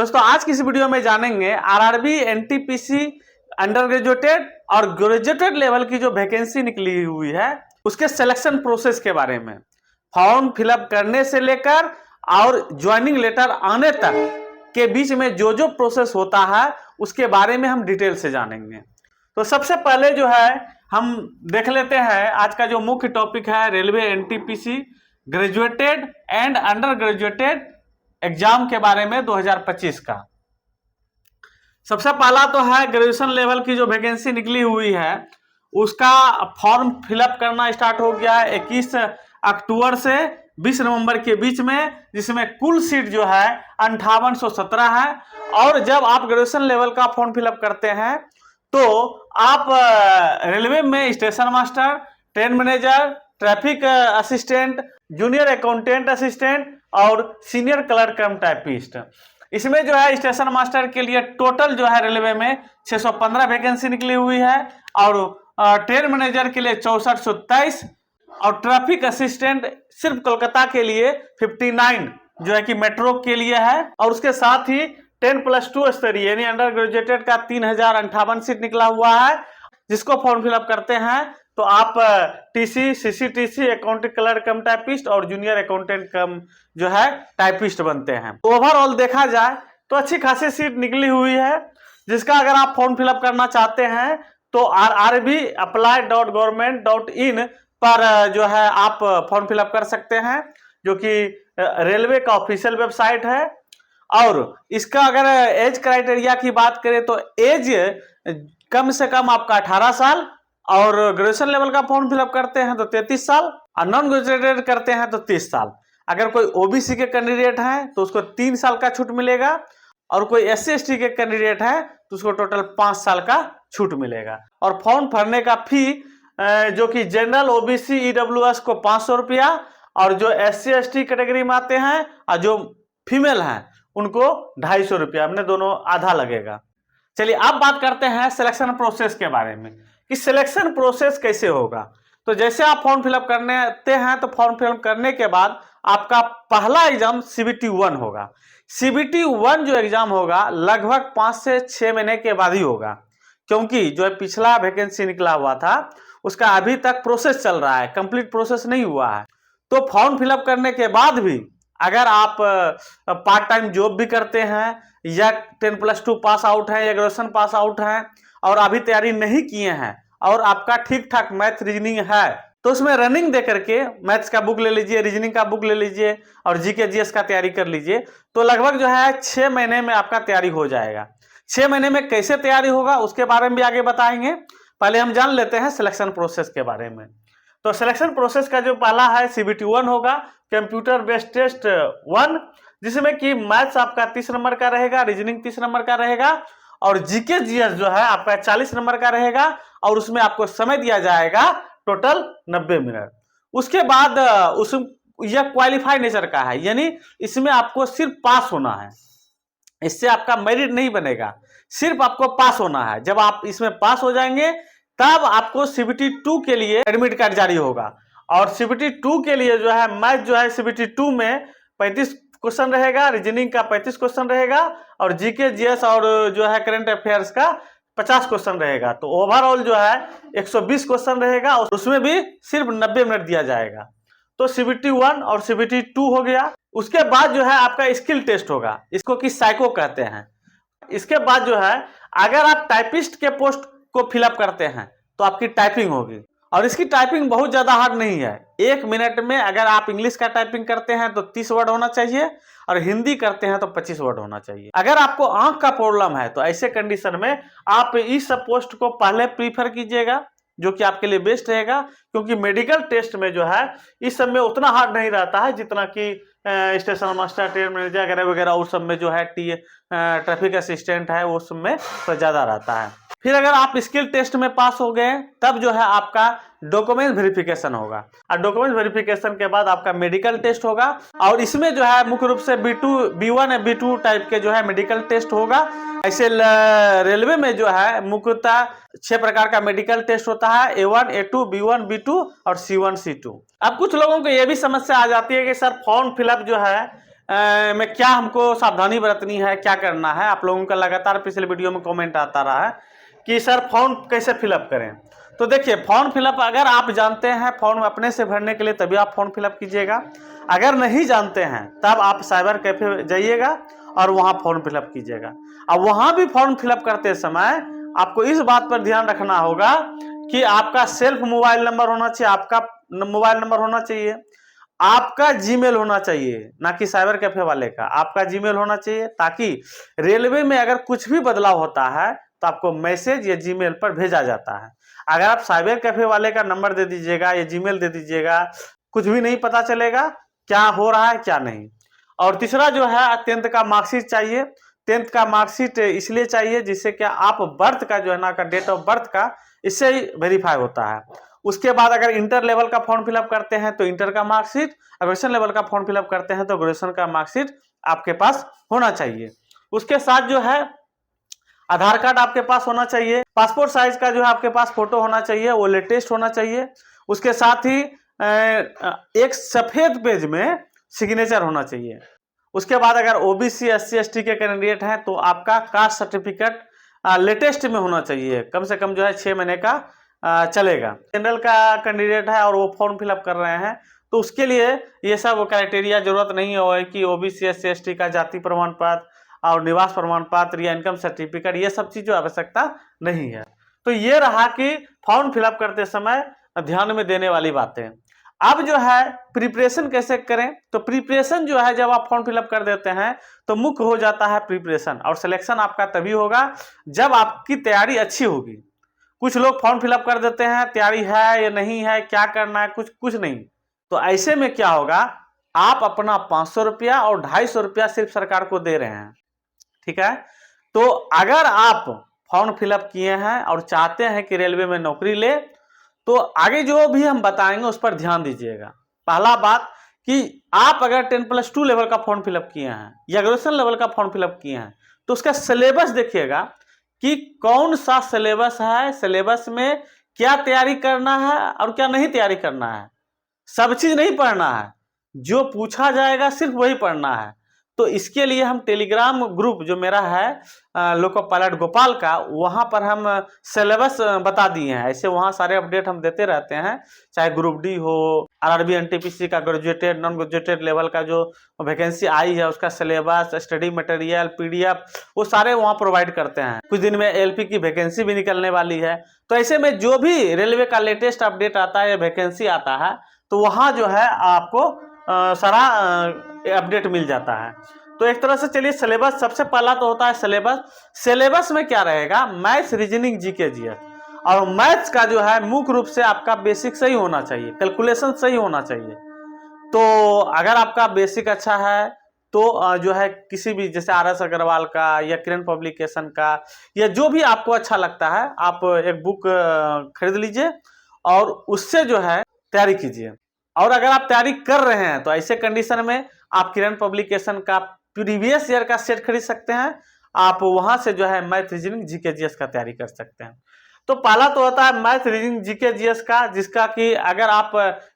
दोस्तों आज की इस वीडियो में जानेंगे आरआरबी एनटीपीसी अंडर ग्रेजुएटेड और ग्रेजुएटेड लेवल की जो वैकेंसी निकली हुई है उसके सिलेक्शन प्रोसेस के बारे में, फॉर्म फिलअप करने से लेकर और ज्वाइनिंग लेटर आने तक के बीच में जो जो प्रोसेस होता है उसके बारे में हम डिटेल से जानेंगे। तो सबसे पहले जो है हम देख लेते हैं आज का जो मुख्य टॉपिक है railway NTPC graduated and under graduated exam के बारे में 2025 का। सबसे पहला तो है ग्रेजुएशन लेवल की जो वैकेंसी निकली हुई है उसका फॉर्म फिलअप करना स्टार्ट हो गया है 21 अक्टूबर से 20 नवंबर के बीच में, जिसमें कुल सीट जो है 5817 है। और जब आप ग्रेजुएशन लेवल का फॉर्म फिलअप करते हैं तो आप रेलवे में station master, train manager, traffic assistant, junior accountant assistant और सीनियर क्लर्क कम टाइपिस्ट, इसमें जो है स्टेशन मास्टर के लिए टोटल जो है रेलवे में 615 वैकेंसी निकली हुई है और ट्रेन मैनेजर के लिए 6423 और ट्रैफिक असिस्टेंट सिर्फ कोलकाता के लिए 59 जो है कि मेट्रो के लिए है। और उसके साथ ही 10+2 स्तरीय यानी अंडर ग्रेजुएटेड का 3058 सीट निकला हुआ है। जिसको फॉर्म फिलअप करते हैं तो आप टीसी, सीसीटीसी, अकाउंटेंट क्लर्क कम टाइपिस्ट और जूनियर अकाउंटेंट कम जो है टाइपिस्ट बनते हैं। ओवरऑल देखा जाए तो अच्छी खासी सीट निकली हुई है, जिसका अगर आप फॉर्म फिलअप करना चाहते हैं तो rrbapply.government.in पर जो है आप फॉर्म फिलअप कर सकते हैं, जो कि रेलवे का ऑफिशियल वेबसाइट है। और इसका अगर एज क्राइटेरिया की बात करें तो एज कम से कम आपका 18 साल और ग्रेजुएशन लेवल का फॉर्म फिलअप करते हैं तो 33 साल और नॉन ग्रेजुएटेड करते हैं तो 30 साल। अगर कोई ओबीसी के कैंडिडेट हैं तो उसको 3 साल का छूट मिलेगा और कोई एससी एसटी के कैंडिडेट है तो उसको टोटल 5 साल का छूट मिलेगा। और फॉर्म भरने का फी जो कि जनरल, ओबीसी, ईडब्ल्यूएस को 500 रुपया और जो एससी एसटी कैटेगरी में आते हैं और जो फीमेल हैं उनको 250 रुपया, हमने दोनों आधा लगेगा। चलिए अब बात करते हैं सिलेक्शन प्रोसेस के बारे में कि सिलेक्शन प्रोसेस कैसे होगा। तो जैसे आप फॉर्म फिलअप करते हैं तो फॉर्म फिलअप करने के बाद आपका पहला एग्जाम CBT 1 होगा। CBT 1 जो एग्जाम होगा लगभग 5 से 6 महीने के बाद ही होगा, क्योंकि जो पिछला वैकेंसी निकला हुआ था उसका अभी तक प्रोसेस चल रहा है, कंप्लीट प्रोसेस नहीं हुआ है। तो फॉर्म फिलअप करने के बाद भी अगर आप पार्ट टाइम जॉब भी करते हैं या 10+2 पास आउट है या ग्रेजुएशन पास आउट है और अभी तैयारी नहीं किए हैं और आपका ठीक ठाक मैथ रीजनिंग है तो उसमें रनिंग दे करके मैथ्स का बुक ले लीजिए, रीजनिंग का बुक ले लीजिए और जीके जीएस का तैयारी कर लीजिए। तो लगभग जो है 6 महीने में आपका तैयारी हो जाएगा। 6 महीने में कैसे तैयारी होगा उसके बारे में भी आगे बताएंगे। पहले हम जान लेते हैं सिलेक्शन प्रोसेस के बारे में। तो सिलेक्शन प्रोसेस का जो पहला है CBT 1 होगा, कंप्यूटर बेस्ड टेस्ट 1, जिसमें कि मैथ्स आपका 30 नंबर का रहेगा, रीजनिंग 30 नंबर का रहेगा और जीके जीएस जो है आपका 40 नंबर का रहेगा और उसमें आपको समय दिया जाएगा टोटल 90 मिनट। उसके बाद यह क्वालिफाई नेचर का है, यानी इसमें आपको सिर्फ पास होना है, इससे आपका मेरिट नहीं बनेगा, सिर्फ आपको पास होना है। जब आप इसमें पास हो जाएंगे तब आपको CBT 2 के लिए एडमिट कार्ड जारी होगा। और CBT 2 के लिए जो है मैथ जो है CBT 2 में 35 क्वेश्चन रहेगा, रीजनिंग का 35 क्वेश्चन रहेगा और जीके जीएस और जो है करंट अफेयर्स का 50 क्वेश्चन रहेगा। तो ओवरऑल जो है 120 क्वेश्चन रहेगा और उसमें भी सिर्फ 90 मिनट दिया जाएगा। तो CBT 1 और CBT 2 हो गया। उसके बाद जो है आपका स्किल टेस्ट होगा, इसको कि साइको कहते हैं। इसके बाद जो है अगर आप टाइपिस्ट के पोस्ट को फिलअप करते हैं तो आपकी टाइपिंग होगी और इसकी टाइपिंग बहुत ज्यादा हार्ड नहीं है। 1 मिनट में अगर आप इंग्लिश का टाइपिंग करते हैं तो 30 वर्ड होना चाहिए और हिंदी करते हैं तो 25 वर्ड होना चाहिए। अगर आपको आंख का प्रॉब्लम है तो ऐसे कंडीशन में आप इस पोस्ट को पहले प्रीफर कीजिएगा, जो कि आपके लिए बेस्ट रहेगा, क्योंकि मेडिकल टेस्ट में जो है इस सब में उतना हार्ड नहीं रहता है जितना कि स्टेशन मास्टर, ट्रेन मैनेजर वगैरह वगैरह उस सब में जो है ट्रैफिक असिस्टेंट है वो सब में तो ज्यादा रहता है। फिर अगर आप स्किल टेस्ट में पास हो गए तब जो है आपका डॉक्यूमेंट वेरिफिकेशन होगा और डॉक्यूमेंट वेरिफिकेशन के बाद आपका मेडिकल टेस्ट होगा और इसमें जो है मुख्य रूप से B1 या B2 टाइप के जो है मेडिकल टेस्ट होगा। ऐसे रेलवे में जो है मुख्यतः 6 प्रकार का मेडिकल टेस्ट होता है, A1, A2, B1, B2 और C1, C2। अब कुछ लोगों को यह भी समस्या आ जाती है कि सर फॉर्म फिलअप जो है में क्या हमको सावधानी बरतनी है, क्या करना है। आप लोगों का लगातार पिछले वीडियो में कमेंट आता रहा है कि सर फॉर्म कैसे फिलअप करें। तो देखिए, फॉर्म फिलअप अगर आप जानते हैं फॉर्म अपने से भरने के लिए, तभी आप फॉर्म फिलअप कीजिएगा। अगर नहीं जानते हैं तब आप साइबर कैफे जाइएगा और वहाँ फॉर्म फिलअप कीजिएगा। अब वहाँ भी फॉर्म फिलअप करते समय आपको इस बात पर ध्यान रखना होगा कि आपका सेल्फ मोबाइल नंबर होना चाहिए, आपका मोबाइल नंबर होना चाहिए, आपका जीमेल होना चाहिए, ना कि साइबर कैफे वाले का। आपका जीमेल होना चाहिए, ताकि रेलवे में अगर कुछ भी बदलाव होता है तो आपको मैसेज या जीमेल पर भेजा जाता है। अगर आप साइबर कैफे वाले का नंबर दे दीजिएगा या जीमेल दे दीजिएगा, कुछ भी नहीं पता चलेगा क्या हो रहा है क्या नहीं। और तीसरा जो है 10th का मार्कशीट चाहिए। 10th का मार्कशीट इसलिए चाहिए जिससे क्या आप बर्थ का जो है ना, का डेट ऑफ बर्थ का इससे ही वेरीफाई होता है। उसके बाद अगर इंटर लेवल का फॉर्म फिलअप करते हैं तो इंटर का मार्कशीट, ग्रेजुएशन लेवल का फॉर्म फिलअप करते हैं तो ग्रेजुएशन का मार्कशीट आपके पास होना चाहिए। उसके साथ जो है आधार कार्ड आपके पास होना चाहिए, पासपोर्ट साइज का जो है आपके पास फोटो होना चाहिए, वो लेटेस्ट होना चाहिए। उसके साथ ही एक सफेद पेज में सिग्नेचर होना चाहिए। उसके बाद अगर ओबीसी एससी एसटी के कैंडिडेट हैं तो आपका कास्ट सर्टिफिकेट लेटेस्ट में होना चाहिए, कम से कम जो है 6 महीने का चलेगा। जनरल का कैंडिडेट है और वो फॉर्म फिलअप कर रहे हैं तो उसके लिए ये सब क्राइटेरिया जरूरत नहीं है कि ओबीसी एससी एसटी का जाति प्रमाण पत्र और निवास प्रमाण पत्र या इनकम सर्टिफिकेट, ये सब चीजों आवश्यकता नहीं है। तो ये रहा कि फॉर्म फिलअप करते समय ध्यान में देने वाली बातें। अब जो है प्रिपरेशन कैसे करें, तो प्रिपरेशन जो है जब आप फॉर्म फिलअप कर देते हैं तो मुख्य हो जाता है प्रिपरेशन, और सिलेक्शन आपका तभी होगा जब आपकी तैयारी अच्छी होगी। कुछ लोग फॉर्म फिलअप कर देते हैं, तैयारी है या नहीं है, क्या करना है, कुछ नहीं। तो ऐसे में क्या होगा, आप अपना 500 रुपया और 250 रुपया सिर्फ सरकार को दे रहे हैं, ठीक है। तो अगर आप फॉर्म फिलअप किए हैं और चाहते हैं कि रेलवे में नौकरी ले, तो आगे जो भी हम बताएंगे उस पर ध्यान दीजिएगा। पहला बात कि आप अगर 10+2 लेवल का फॉर्म फिलअप किए हैं या ग्रेजुएशन लेवल का फॉर्म फिलअप किए हैं तो उसका सिलेबस देखिएगा कि कौन सा सिलेबस है, सिलेबस में क्या तैयारी करना है और क्या नहीं तैयारी करना है। सब चीज नहीं पढ़ना है, जो पूछा जाएगा सिर्फ वही पढ़ना है। तो इसके लिए हम टेलीग्राम ग्रुप जो मेरा है लोको पायलट गोपाल का, वहां पर हम सिलेबस बता दिए हैं। ऐसे वहां सारे अपडेट हम देते रहते हैं, चाहे ग्रुप डी हो, आरआरबी एनटीपीसी का ग्रेजुएटेड नॉन ग्रेजुएटेड लेवल का जो वैकेंसी आई है उसका सिलेबस, स्टडी मटेरियल, पीडीएफ, वो सारे वहां प्रोवाइड करते हैं। कुछ दिन में एलपी की वैकेंसी भी निकलने वाली है। तो ऐसे में जो भी रेलवे का लेटेस्ट अपडेट आता है या वैकेंसी आता है तो वहां जो है आपको सारा अपडेट मिल जाता है। तो एक तरह से चलिए सिलेबस सबसे पहला तो होता है सिलेबस। सिलेबस में क्या रहेगा, मैथ्स, रीजनिंग, जीके, जीएस। और मैथ्स का जो है मुख्य रूप से आपका बेसिक सही होना चाहिए, कैलकुलेशन सही होना चाहिए। तो अगर आपका बेसिक अच्छा है तो जो है किसी भी जैसे RS अग्रवाल का या किरण पब्लिकेशन का या जो भी आपको अच्छा लगता है आप एक बुक खरीद लीजिए और उससे जो है तैयारी कीजिए। और अगर आप तैयारी कर रहे हैं तो ऐसे कंडीशन में आप किरण पब्लिकेशन का प्रीवियस ईयर का सेट खरीद सकते हैं। आप वहां से जो है मैथ, रीजनिंग, जीके, जीएस का तैयारी कर सकते हैं। तो पहला तो होता है मैथ, रीजनिंग, जीके, जीएस का, जिसका कि अगर आप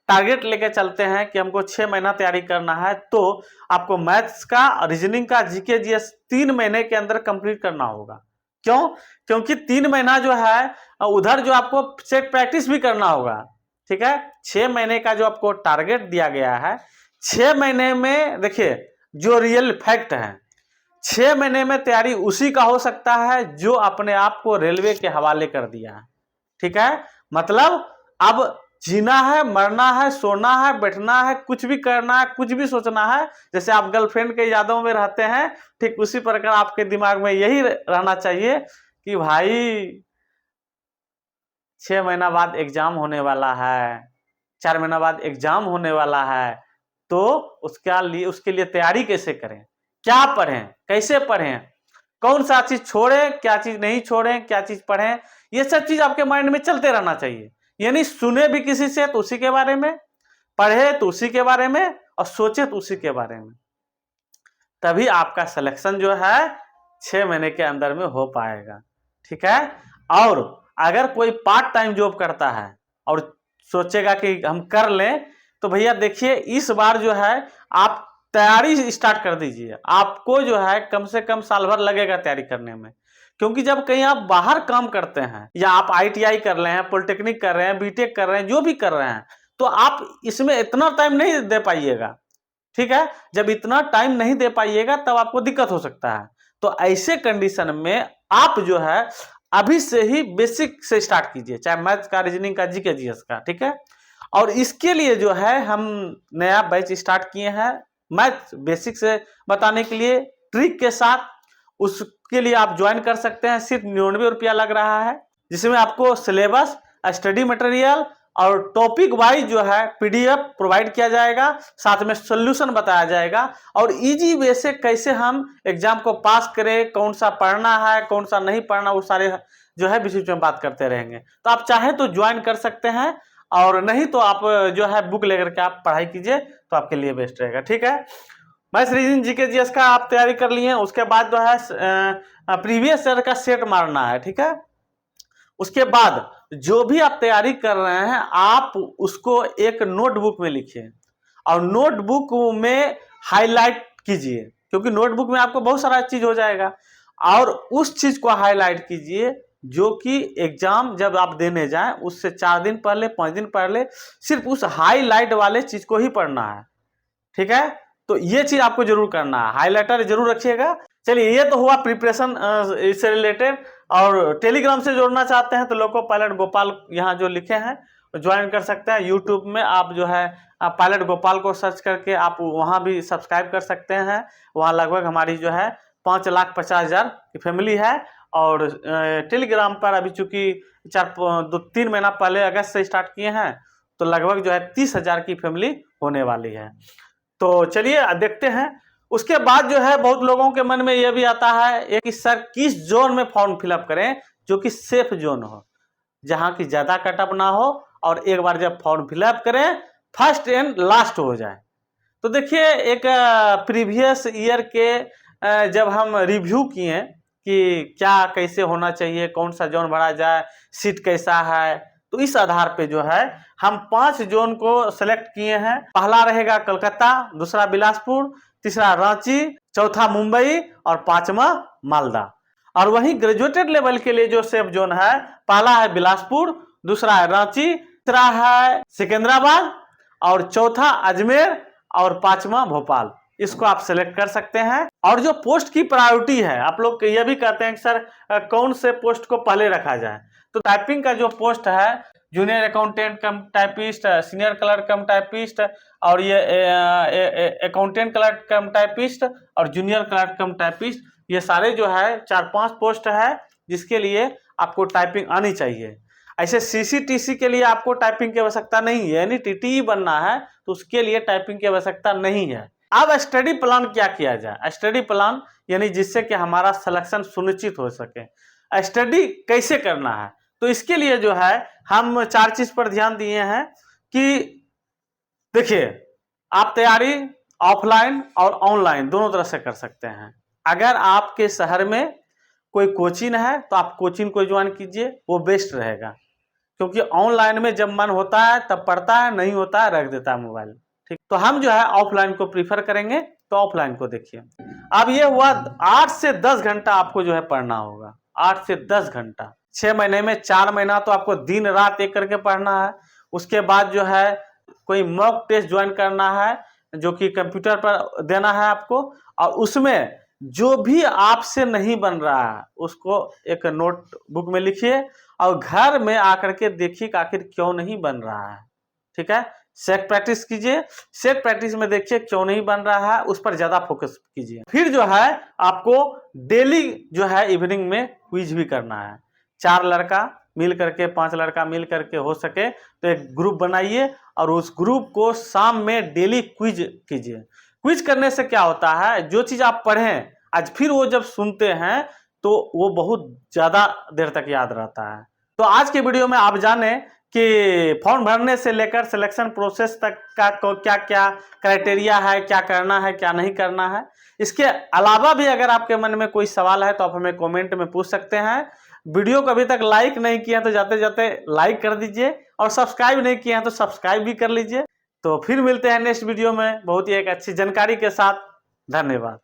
टारगेट लेके चलते हैं कि हमको 6 महीना तैयारी करना है तो आपको मैथ्स का, रीजनिंग का, जीके, जीएस 3 महीने के अंदर कंप्लीट करना होगा। क्यों? क्योंकि 3 महीना जो है उधर जो आपको सेट प्रैक्टिस भी करना होगा, ठीक है। 6 महीने का जो आपको टारगेट दिया गया है, 6 महीने में देखिए जो रियल फैक्ट है, 6 महीने में तैयारी उसी का हो सकता है जो अपने आप को रेलवे के हवाले कर दिया है, ठीक है। मतलब अब जीना है, मरना है, सोना है, बैठना है, कुछ भी करना है, कुछ भी सोचना है। जैसे आप गर्लफ्रेंड के यादों में रहते हैं, ठीक उसी प्रकार आपके दिमाग में यही रहना चाहिए कि भाई 6 महीना बाद एग्जाम होने वाला है, 4 महीना बाद एग्जाम होने वाला है, तो उसके लिए तैयारी कैसे करें, क्या पढ़ें, कैसे पढ़ें, कौन सा चीज छोड़ें, क्या चीज नहीं छोड़ें, क्या चीज पढ़ें, ये सब चीज आपके माइंड में चलते रहना चाहिए। यानी सुने भी किसी से तो उसी के बारे में, पढ़े तो उसी के बारे में और सोचे तो उसी के बारे में, तभी आपका सिलेक्शन जो है 6 महीने के अंदर में हो पाएगा, ठीक है। और अगर कोई पार्ट टाइम जॉब करता है और सोचेगा कि हम कर लें, तो भैया देखिए इस बार जो है आप तैयारी स्टार्ट कर दीजिए। आपको जो है कम से कम साल भर लगेगा तैयारी करने में, क्योंकि जब कहीं आप बाहर काम करते हैं या आप ITI कर रहे हैं, पॉलिटेक्निक कर रहे हैं, बीटेक कर रहे हैं, जो भी कर रहे हैं, तो आप इसमें इतना टाइम नहीं दे पाइएगा। ठीक है, जब इतना टाइम नहीं दे पाइएगा तब आपको दिक्कत हो सकता है। तो ऐसे कंडीशन में आप जो है अभी से ही बेसिक से स्टार्ट कीजिए, चाहे मैथ्स का, रीजनिंग का, जीके जीएस का। ठीक है, और इसके लिए जो है हम नया बैच स्टार्ट किए हैं मैथ्स बेसिक से बताने के लिए ट्रिक के साथ। उसके लिए आप ज्वाइन कर सकते हैं, सिर्फ 99 रुपया लग रहा है, जिसमें आपको सिलेबस, स्टडी मटेरियल और टॉपिक वाइज जो है PDF प्रोवाइड किया जाएगा, साथ में सॉल्यूशन बताया जाएगा और इजी वे से कैसे हम एग्जाम को पास करें, कौन सा पढ़ना है, कौन सा नहीं पढ़ना, वो सारे जो है बीच में बात करते रहेंगे। तो आप चाहे तो ज्वाइन कर सकते हैं, और नहीं तो आप जो है बुक लेकर के आप पढ़ाई कीजिए, तो आपके लिए बेस्ट रहेगा। ठीक है, मैथ्स, रीजनिंग, जीके जीएस का आप तैयारी कर लिए, उसके बाद जो है प्रीवियस ईयर का सेट मारना है। ठीक है, उसके बाद जो भी आप तैयारी कर रहे हैं आप उसको एक नोटबुक में लिखिए और नोटबुक में हाईलाइट कीजिए, क्योंकि नोटबुक में आपको बहुत सारा चीज हो जाएगा, और उस चीज को हाईलाइट कीजिए जो कि एग्जाम जब आप देने जाएं उससे 4 दिन पहले, 5 दिन पहले सिर्फ उस हाईलाइट वाले चीज को ही पढ़ना है। ठीक है, तो ये चीज आपको जरूर करना है, हाईलाइटर जरूर रखिएगा। चलिए, ये तो हुआ प्रिपरेशन इससे रिलेटेड। और टेलीग्राम से जोड़ना चाहते हैं तो लोको पायलट गोपाल यहाँ जो लिखे हैं ज्वाइन कर सकते हैं। यूट्यूब में आप जो है पायलट गोपाल को सर्च करके आप वहाँ भी सब्सक्राइब कर सकते हैं। वहाँ लगभग हमारी जो है 5,50,000 की फैमिली है, और टेलीग्राम पर अभी चूंकि 2-3 महीना पहले अगस्त से स्टार्ट किए हैं, तो लगभग जो है 30,000 की फैमिली होने वाली है। तो चलिए देखते हैं। उसके बाद जो है बहुत लोगों के मन में यह भी आता है कि सर किस जोन में फॉर्म फिलअप करें जो कि सेफ जोन हो, जहां की ज्यादा कटअप ना हो, और एक बार जब फॉर्म फिलअप करें फर्स्ट एंड लास्ट हो जाए। तो देखिए, एक प्रीवियस ईयर के जब हम रिव्यू किए कि क्या कैसे होना चाहिए, कौन सा जोन भरा जाए, सीट कैसा है, तो इस आधार पे जो है हम 5 जोन को सेलेक्ट किए हैं। पहला रहेगा कलकत्ता, दूसरा बिलासपुर, तीसरा रांची, चौथा मुंबई और 5वां मालदा। और वहीं ग्रेजुएटेड लेवल के लिए जो सेफ जोन है, पहला है बिलासपुर, दूसरा है रांची, तीसरा है सिकंदराबाद और चौथा अजमेर और 5वां भोपाल। इसको आप सेलेक्ट कर सकते हैं। और जो पोस्ट की प्रायोरिटी है, आप लोग ये भी कहते हैं कि सर कौन से पोस्ट को पहले रखा जाए, तो टाइपिंग का जो पोस्ट है, जूनियर अकाउंटेंट कम टाइपिस्ट, सीनियर क्लर्क कम टाइपिस्ट, और ये अकाउंटेंट क्लर्क कम टाइपिस्ट और जूनियर क्लर्क कम टाइपिस्ट, ये सारे जो है 4-5 पोस्ट है जिसके लिए आपको टाइपिंग आनी चाहिए। ऐसे CCTC के लिए आपको टाइपिंग की आवश्यकता नहीं है, यानी TTE बनना है तो उसके लिए टाइपिंग की आवश्यकता नहीं है। अब स्टडी प्लान क्या किया जाए, स्टडी प्लान यानी जिससे कि हमारा सिलेक्शन सुनिश्चित हो सके। स्टडी कैसे करना है, तो इसके लिए जो है हम 4 चीज पर ध्यान दिए हैं कि देखिए, आप तैयारी ऑफलाइन और ऑनलाइन दोनों तरह से कर सकते हैं। अगर आपके शहर में कोई कोचिंग है तो आप कोचिंग को ज्वाइन कीजिए, वो बेस्ट रहेगा, क्योंकि ऑनलाइन में जब मन होता है तब पढ़ता है, नहीं होता है रख देता है मोबाइल। ठीक, तो हम जो है ऑफलाइन को प्रीफर करेंगे, तो ऑफलाइन को देखिए। अब ये हुआ 8 से 10 घंटा आपको जो है पढ़ना होगा, 8 से 10 घंटा। 6 महीने में 4 महीना तो आपको दिन रात एक करके पढ़ना है। उसके बाद जो है कोई मॉक टेस्ट ज्वाइन करना है जो कि कंप्यूटर पर देना है आपको, और उसमें जो भी आपसे नहीं बन रहा है उसको एक नोटबुक में लिखिए और घर में आकर के देखिए कि आखिर क्यों नहीं बन रहा है। ठीक है, सेट प्रैक्टिस कीजिए, सेट प्रैक्टिस में देखिए क्यों नहीं बन रहा है, उस पर ज्यादा फोकस कीजिए। फिर जो है आपको डेली जो है इवनिंग में क्विज भी करना है। 4 लड़का मिल करके, 5 लड़का मिल करके हो सके तो एक ग्रुप बनाइए और उस ग्रुप को शाम में डेली क्विज कीजिए। क्विज करने से क्या होता है, जो चीज आप पढ़ें आज फिर वो जब सुनते हैं तो वो बहुत ज्यादा देर तक याद रहता है। तो आज के वीडियो में आप जाने कि फॉर्म भरने से लेकर सिलेक्शन प्रोसेस तक का क्या क्या क्राइटेरिया है, क्या करना है, क्या नहीं करना है। इसके अलावा भी अगर आपके मन में कोई सवाल है तो आप हमें कमेंट में पूछ सकते हैं। वीडियो को अभी तक लाइक नहीं किया तो जाते जाते लाइक कर दीजिए, और सब्सक्राइब नहीं किया है तो सब्सक्राइब भी कर लीजिए, तो फिर मिलते हैं नेक्स्ट वीडियो में बहुत ही एक अच्छी जानकारी के साथ। धन्यवाद।